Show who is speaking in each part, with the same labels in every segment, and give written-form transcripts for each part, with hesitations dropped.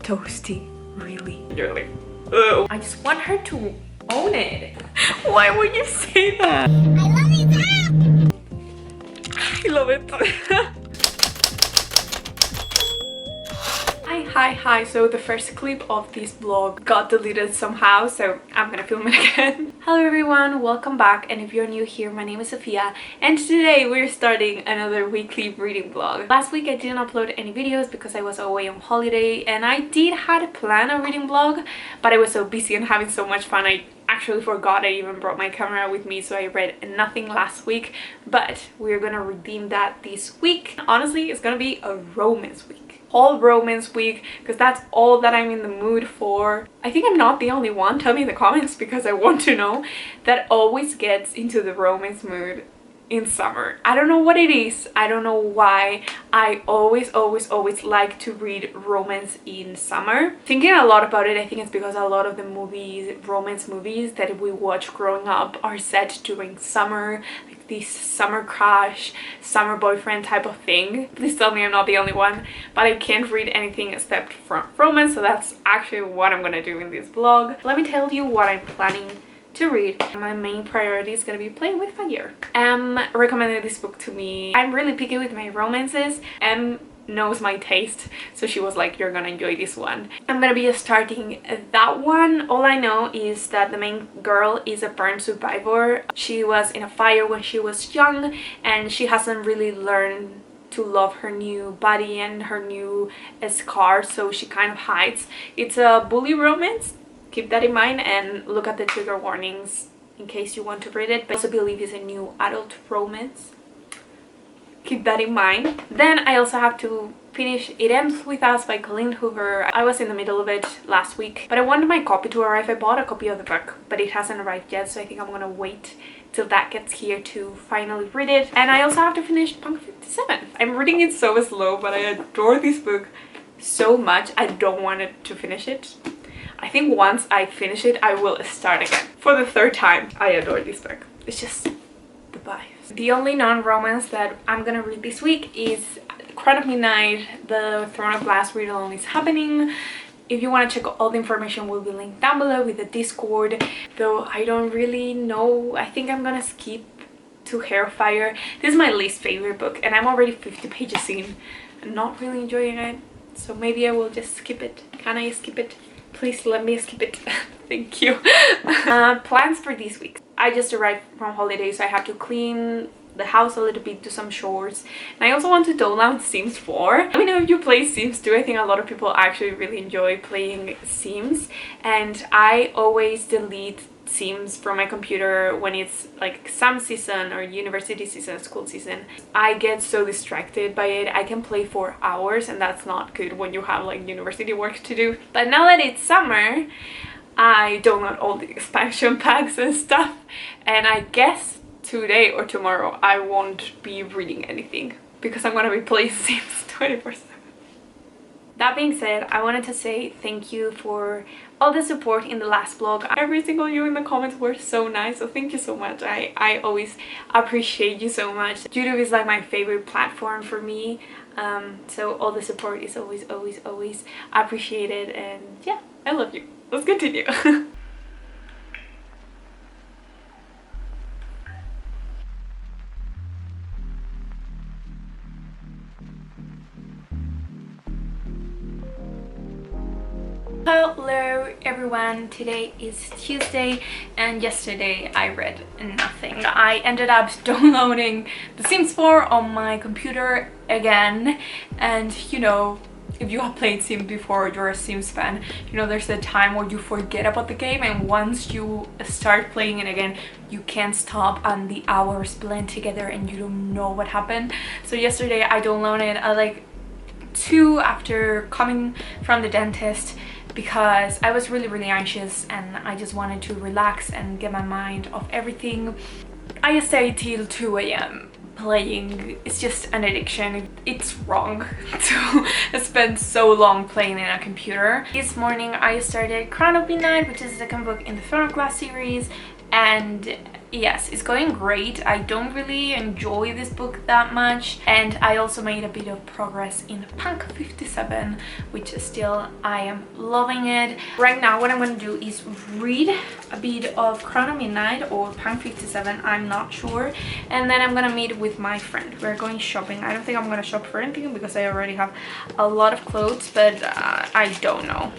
Speaker 1: toasty, really. You're like, oh. I just want her to own it. Why would you say that? I love it. Hi. So the first clip of this vlog got deleted somehow, so I'm gonna film it again. Hello everyone, welcome back, and if you're new here, my name is Sofia, and today we're starting another weekly reading vlog. Last week I didn't upload any videos because I was away on holiday, and I did had a plan a reading vlog, but I was so busy and having so much fun I actually forgot I even brought my camera with me, so I read nothing last week, but we're gonna redeem that this week. Honestly, it's gonna be a romance week. All romance week, because that's all that I'm in the mood for. I think I'm not the only one, tell me in the comments because I want to know, that always gets into the romance mood in summer. I don't know what it is, I don't know why. I always like to read romance in summer. Thinking a lot about it, I think it's because a lot of the movies, romance movies that we watch growing up are set during summer, like this summer crush, summer boyfriend type of thing. Please tell me I'm not the only one, but I can't read anything except from romance, so that's actually what I'm gonna do in this vlog. Let me tell you what I'm planning to read. My main priority is gonna be playing with fire. Recommended this book to me. I'm really picky with my romances. Knows my taste, so she was like, you're gonna enjoy this one. I'm gonna be starting that one. All I know is that the main girl is a burn survivor. She was in a fire when she was young, and she hasn't really learned to love her new body and her new scars, so she kind of hides. It's a bully romance. Keep that in mind and look at the trigger warnings in case you want to read it. But I also believe it's a new adult romance. Keep that in mind. Then I also have to finish It Ends With Us by Colleen Hoover. I was in the middle of it last week, but I wanted my copy to arrive. I bought a copy of the book, but it hasn't arrived yet, so I think I'm gonna wait till that gets here to finally read it. And I also have to finish Punk 57. I'm reading it so slow, but I adore this book so much. I don't want it to finish it. I think once I finish it, I will start again. For the third time, I adore this book. It's just the vibes. The only non-romance that I'm gonna read this week is Crown of Midnight, the Throne of Glass read-along is happening. If you want to check all the information will be linked down below with the Discord. Though I don't really know, I think I'm gonna skip to Hairfire. This is my least favorite book and I'm already 50 pages in. I'm not really enjoying it, so maybe I will just skip it. Can I skip it? Please let me skip it. Thank you. Plans for this week. I just arrived from holiday, so I have to clean the house a little bit, do some chores, and I also want to download Sims 4. Let me know if you play Sims 2. I think a lot of people actually really enjoy playing Sims, and I always delete Sims from my computer when it's like exam season or university season, school season. I get so distracted by it. I can play for hours, and that's not good when you have like university work to do. But now that it's summer, I download all the expansion packs and stuff, and I guess today or tomorrow I won't be reading anything because I'm gonna be playing Sims 24/7. That being said, I wanted to say thank you for all the support in the last vlog. Every single you in the comments were so nice, so thank you so much. I always appreciate you so much. YouTube is like my favorite platform for me, so all the support is always appreciated, and yeah, I love you. Let's continue. Hello everyone, today is Tuesday and yesterday I read nothing. I ended up downloading The Sims 4 on my computer again, and you know, if you have played Sims before, you're a Sims fan, you know there's a time where you forget about the game, and once you start playing it again you can't stop and the hours blend together and you don't know what happened. So yesterday I downloaded at like 2 after coming from the dentist, because I was really anxious and I just wanted to relax and get my mind off everything. I stayed till 2 AM playing. It's just an addiction. It's wrong to spend so long playing in a computer. This morning I started Crown of Midnight, which is the second book in the Throne of Glass series, and yes, it's going great. I don't really enjoy this book that much, and I also made a bit of progress in Punk 57, which still I am loving it. Right now what I'm going to do is read a bit of Crown of Midnight or Punk 57, I'm not sure, and then I'm gonna meet with my friend. We're going shopping. I don't think I'm gonna shop for anything because I already have a lot of clothes, but I don't know.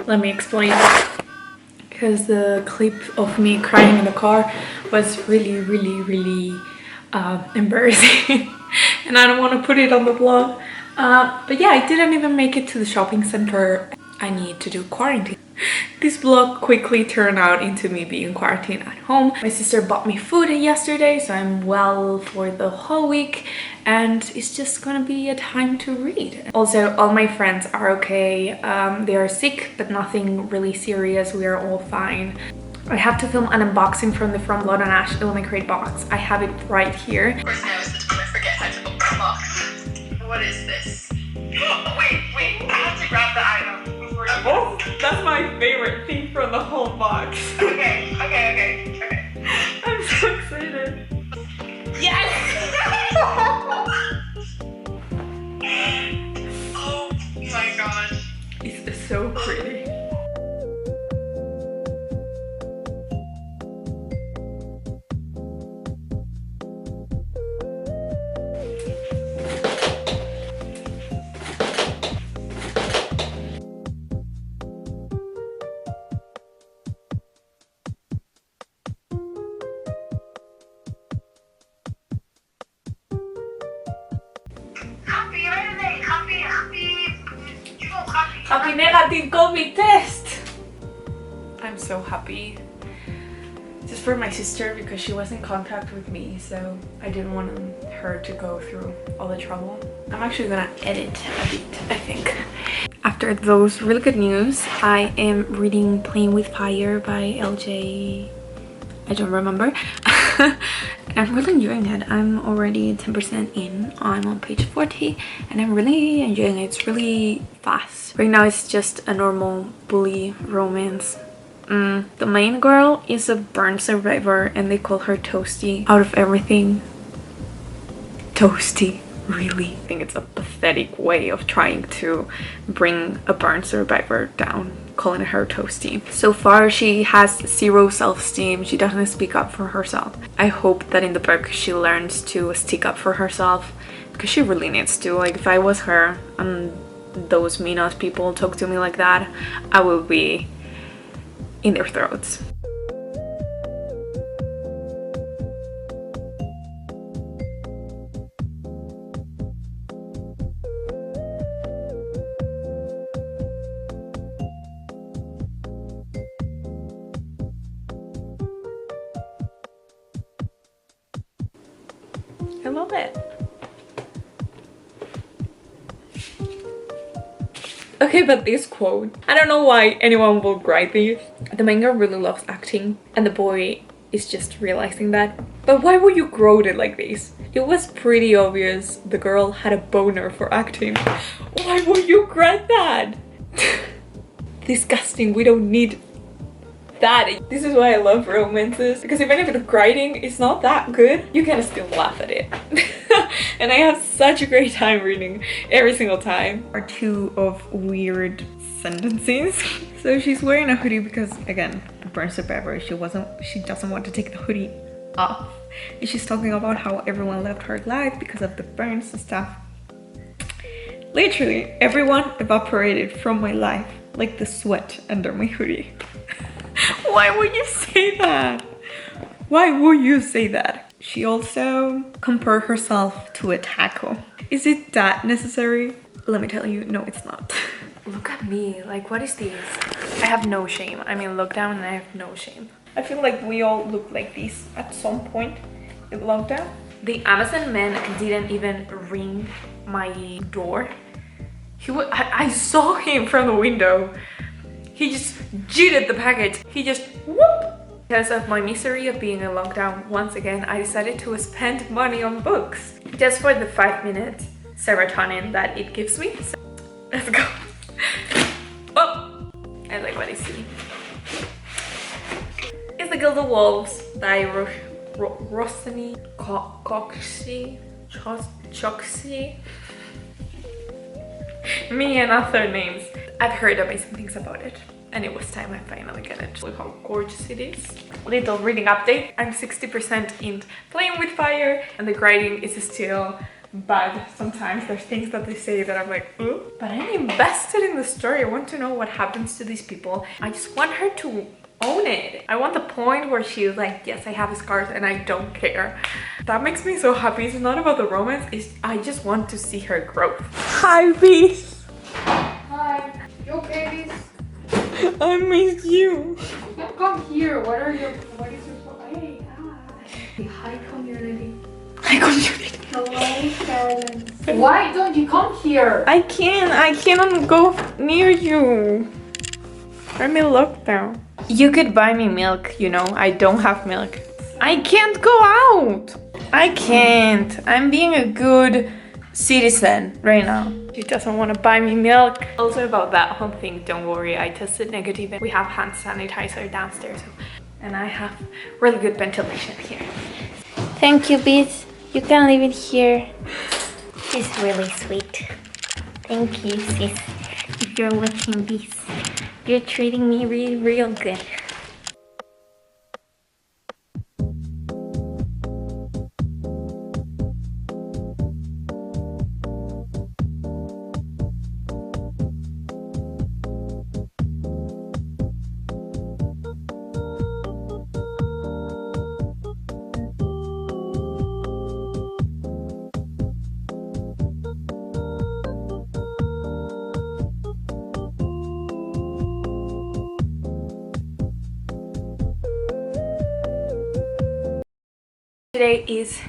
Speaker 1: Let me explain, because the clip of me crying in the car was really embarrassing and I don't want to put it on the vlog. But yeah, I didn't even make it to the shopping center. I need to do quarantine. This vlog quickly turned out into me being quarantined at home. My sister bought me food yesterday, so I'm well for the whole week, and it's just gonna be a time to read. Also, all my friends are okay. They are sick, but nothing really serious. We are all fine. I have to film an unboxing from the From Blood and Ash Illumine Crate box. I have it right here.
Speaker 2: Of course, now is the time I forget how to open the box. What is this? Oh, wait, I have to grab the item before you...
Speaker 1: Oh, that's my favorite thing from the whole box.
Speaker 2: Okay.
Speaker 1: I'm so excited.
Speaker 2: Yes! Oh my gosh.
Speaker 1: It's so pretty. Happy negative COVID test! I'm so happy. Just for my sister, because she was in contact with me, so I didn't want her to go through all the trouble. I'm actually gonna edit a bit, I think. After those really good news, I am reading Playing with Fire by LJ. I don't remember. I'm really enjoying it. I'm already 10% in. I'm on page 40 and I'm really enjoying it. It's really fast. Right now it's just a normal bully romance. The main girl is a burn survivor and they call her Toasty out of everything. Toasty, really? I think it's a pathetic way of trying to bring a burn survivor down, calling her Toasty. So far she has zero self-esteem. She doesn't speak up for herself. I hope that in the book she learns to stick up for herself, because she really needs to. Like, if I was her and those mean-ass people talk to me like that, I would be in their throats. I love it. Okay, but this quote, I don't know why anyone would write these. The main girl really loves acting and the boy is just realizing that. But why would you quote it like this? It was pretty obvious the girl had a boner for acting. Why would you write that? Disgusting. We don't need that. This is why I love romances, because even if the writing is not that good, you can still laugh at it. and I have such a great time reading every single time. Or two of weird sentences. So she's wearing a hoodie because, again, the burn survivor, she doesn't want to take the hoodie off. And she's talking about how everyone left her life because of the burns and stuff. Literally, everyone evaporated from my life like the sweat under my hoodie. Why would you say that? Why would you say that? She also compared herself to a taco. Is it that necessary? Let me tell you, no, it's not. Look at me, like, what is this? I have no shame. I mean, look down and I have no shame. I feel like we all look like this at some point in lockdown. The Amazon man didn't even ring my door. I saw him from the window. He just jitted the package. He just whoop. Because of my misery of being in lockdown, once again, I decided to spend money on books. Just for the 5-minute serotonin that it gives me. So, let's go. Oh, I like what I see. It's The Gilded Wolves by Rossini Choksi. Me and other names. I've heard amazing things about it, and it was time I finally get it. Look how gorgeous it is. Little reading update. I'm 60% in Playing with Fire, and the writing is still bad. Sometimes there's things that they say that I'm like, ooh. But I'm invested in the story. I want to know what happens to these people. I just want her to own it. I want the point where she's like, yes, I have scars and I don't care. That makes me so happy. It's not about the romance. I just want to see her growth. Hi, Beast.
Speaker 3: Hi. You okay, Beast?
Speaker 1: I miss you.
Speaker 3: You can come here. What is your hey, hi community.
Speaker 1: Hi, community.
Speaker 3: Hello, silence. Why don't you come here?
Speaker 1: I cannot go near you. I'm in lockdown. You could buy me milk, you know, I don't have milk. I can't go out. I can't. I'm being a good citizen right now. She doesn't want to buy me milk. Also about that whole thing, don't worry, I tested negative and we have hand sanitizer downstairs. And I have really good ventilation here.
Speaker 4: Thank you, Beats. You can leave it here. It's really sweet. Thank you, sis. If you're watching this, you're treating me real good.
Speaker 1: Today is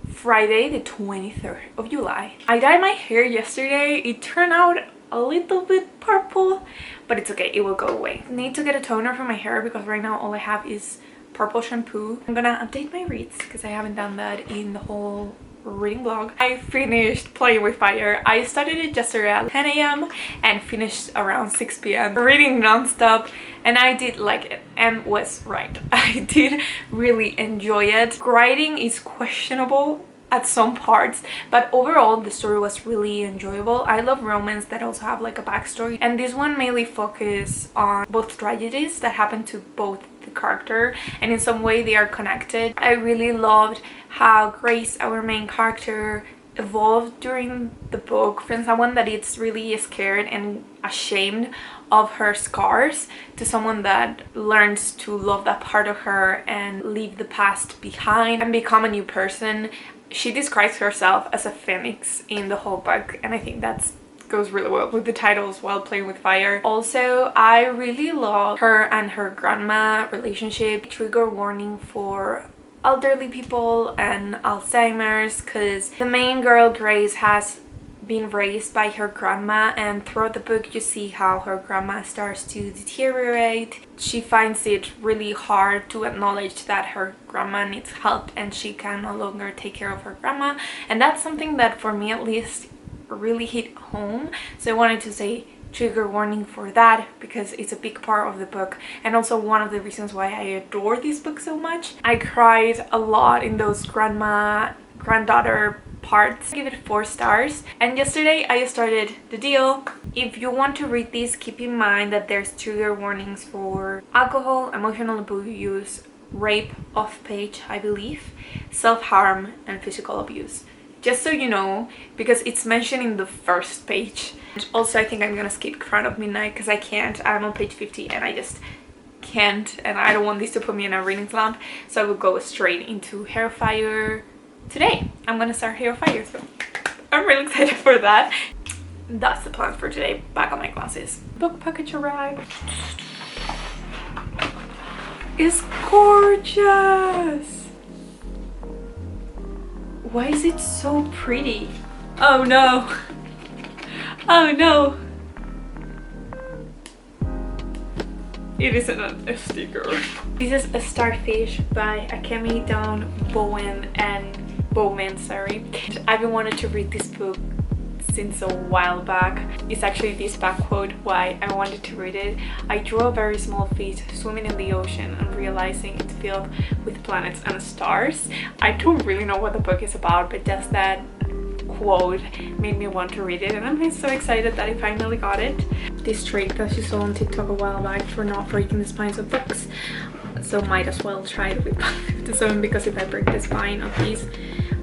Speaker 1: Friday, the 23rd of July. I dyed my hair yesterday. It turned out a little bit purple, but it's okay, it will go away. I need to get a toner for my hair because right now all I have is purple shampoo. I'm gonna update my reads because I haven't done that in the whole reading vlog. I finished Playing with Fire. I started it yesterday at 10 a.m. and finished around 6 p.m. reading non-stop, and I did like it. Em was right. I did really enjoy it. Writing is questionable at some parts, but overall the story was really enjoyable. I love romance that also have like a backstory, and this one mainly focuses on both tragedies that happen to both the character, and in some way they are connected. I really loved how Grace, our main character, evolved during the book from someone that is really scared and ashamed of her scars to someone that learns to love that part of her and leave the past behind and become a new person. She describes herself as a phoenix in the whole book, and I think that's goes really well with the title as well, Playing with Fire. Also, I really love her and her grandma relationship. Trigger warning for elderly people and Alzheimer's, because the main girl, Grace, has been raised by her grandma, and throughout the book you see how her grandma starts to deteriorate. She finds it really hard to acknowledge that her grandma needs help and she can no longer take care of her grandma, and that's something that for me at least really hit home. So I wanted to say trigger warning for that because it's a big part of the book, and also one of the reasons why I adore this book so much. I cried a lot in those grandma-granddaughter parts. I give it 4 stars. And yesterday I started The Deal. If you want to read this, keep in mind that there's trigger warnings for alcohol, emotional abuse, rape, off-page, I believe, self-harm, and physical abuse. Just so you know, because it's mentioned in the first page. And also, I think I'm gonna skip Crown of Midnight because I can't. I'm on page 50 and I just can't, and I don't want this to put me in a reading slump, so I will go straight into Hair of Fire today. I'm gonna start Hair of Fire, so I'm really excited for that. That's the plan for today. Back on my glasses. Book package arrived. It's gorgeous. Why is it so pretty? Oh no. Oh no. It isn't a sticker. This is a Starfish by Akemi Dawn Bowman, sorry. I've been wanting to read this book since a while back. It's actually this back quote why I wanted to read it. I drew a very small fish swimming in the ocean and realizing it's filled with planets and stars. I don't really know what the book is about, but just that quote made me want to read it, and I'm so excited that I finally got it. This trick that you saw on TikTok a while back for not breaking the spines of books, so might as well try it with 57, because if I break the spine of these,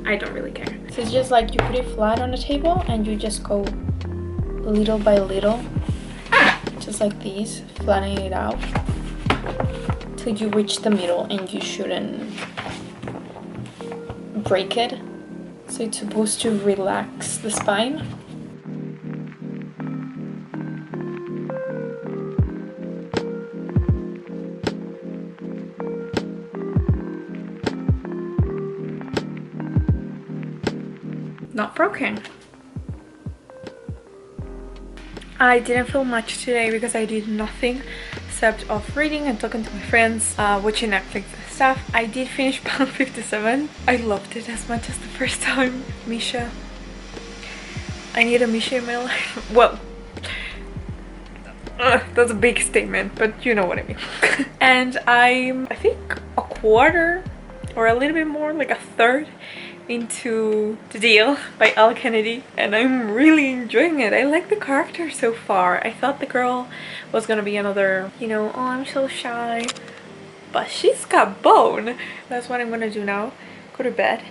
Speaker 1: I don't really care. So it's just like you put it flat on the table and you just go little by little, just like these, flattening it out till you reach the middle, and you shouldn't break it. So it's supposed to relax the spine. Not broken. I didn't film much today because I did nothing except of reading and talking to my friends, watching Netflix and stuff. I did finish Pound 57. I loved it as much as the first time. Misha. I need a Misha in my life. Well, that's a big statement, but you know what I mean. And I think a quarter or a little bit more, like a third into The Deal by Elle Kennedy, and I'm really enjoying it. I like the character so far. I thought the girl was gonna be another, you know, oh, I'm so shy, but she's got bone. That's what I'm gonna do now. Go to bed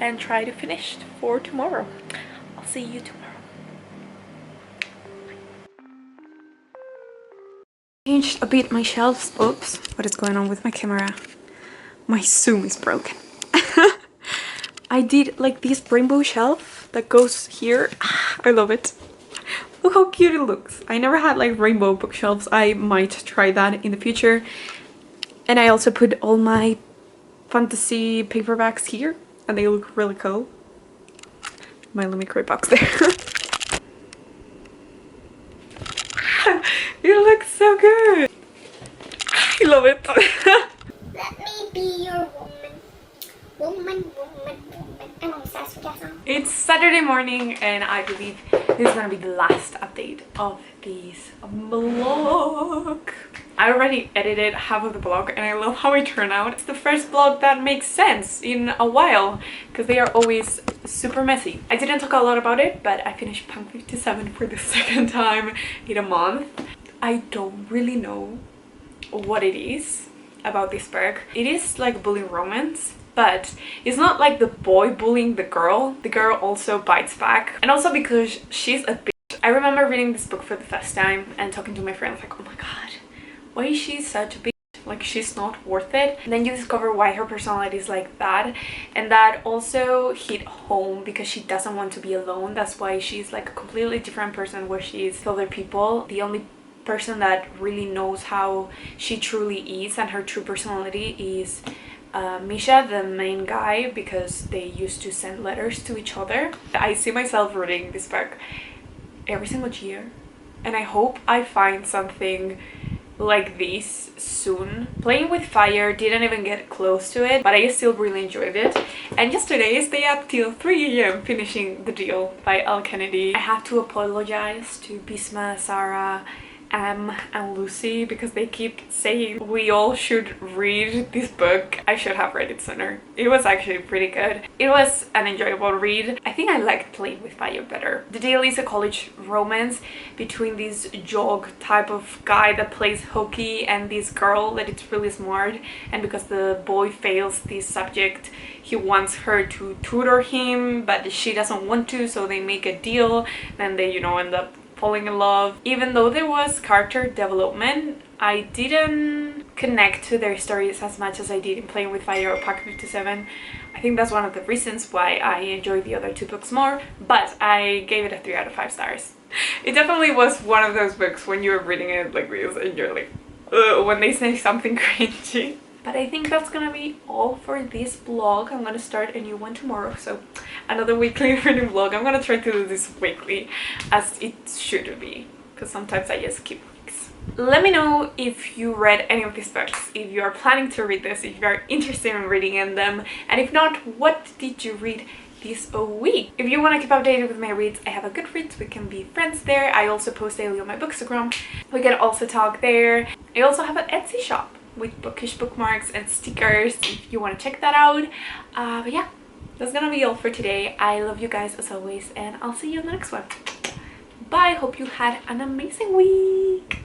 Speaker 1: and try to finish for tomorrow. I'll see you tomorrow. Changed a bit my shelves. Oops, what is going on with my camera? My zoom is broken. I did like this rainbow shelf that goes here. I love it. Look how cute it looks. I never had like rainbow bookshelves. I might try that in the future. And I also put all my fantasy paperbacks here, and they look really cool. My Lumie Crate box there. It looks so good. I love it.
Speaker 4: Let me be your woman. I'm obsessed with that song.
Speaker 1: It's Saturday morning, and I believe this is gonna be the last update of this vlog. I already edited half of the vlog, and I love how it turned out. It's the first vlog that makes sense in a while, because they are always super messy. I didn't talk a lot about it, but I finished Punk 57 for the second time in a month. I don't really know what it is about this book. It is like bullying romance, but it's not like the boy bullying the girl. The girl also bites back, and also because she's a bitch. I remember reading this book for the first time and talking to my friends like, oh my god, why is she such a bitch? Like, she's not worth it. And then you discover why her personality is like that, and that also hit home because she doesn't want to be alone. That's why she's like a completely different person where she's with other people. The only person that really knows how she truly is and her true personality is Misha, the main guy, because they used to send letters to each other. I see myself reading this book every single year, and I hope I find something like this soon. Playing with Fire didn't even get close to it, but I still really enjoyed it. And yesterday I stayed up till 3 AM finishing The Deal by Elle Kennedy. I have to apologize to Bisma, Sarah, Em and Lucy because they keep saying we all should read this book. I should have read it sooner. It was actually pretty good. It was an enjoyable read. I think I liked Playing with Fire better. The Deal is a college romance between this jock type of guy that plays hockey and this girl that is really smart, and because the boy fails this subject, he wants her to tutor him, but she doesn't want to, so they make a deal. Then they, you know, end up falling in love. Even though there was character development, I didn't connect to their stories as much as I did in Playing with Fire or Park 57. I think that's one of the reasons why I enjoyed the other two books more, but I gave it a 3 out of 5 stars. It definitely was one of those books when you're reading it like this and you're like, ugh, when they say something cringy. But I think that's gonna be all for this vlog. I'm gonna start a new one tomorrow, so another weekly reading vlog. I'm gonna try to do this weekly as it should be, because sometimes I just skip weeks. Let me know if you read any of these books, if you are planning to read this, if you are interested in reading in them, and if not, what did you read this week? If you want to keep updated with my reads, I have a Goodreads, we can be friends there. I also post daily on my Bookstagram, we can also talk there. I also have an Etsy shop with bookish bookmarks and stickers if you want to check that out. But yeah, that's gonna be all for today. I love you guys as always, and I'll see you in the next one. Bye, hope you had an amazing week.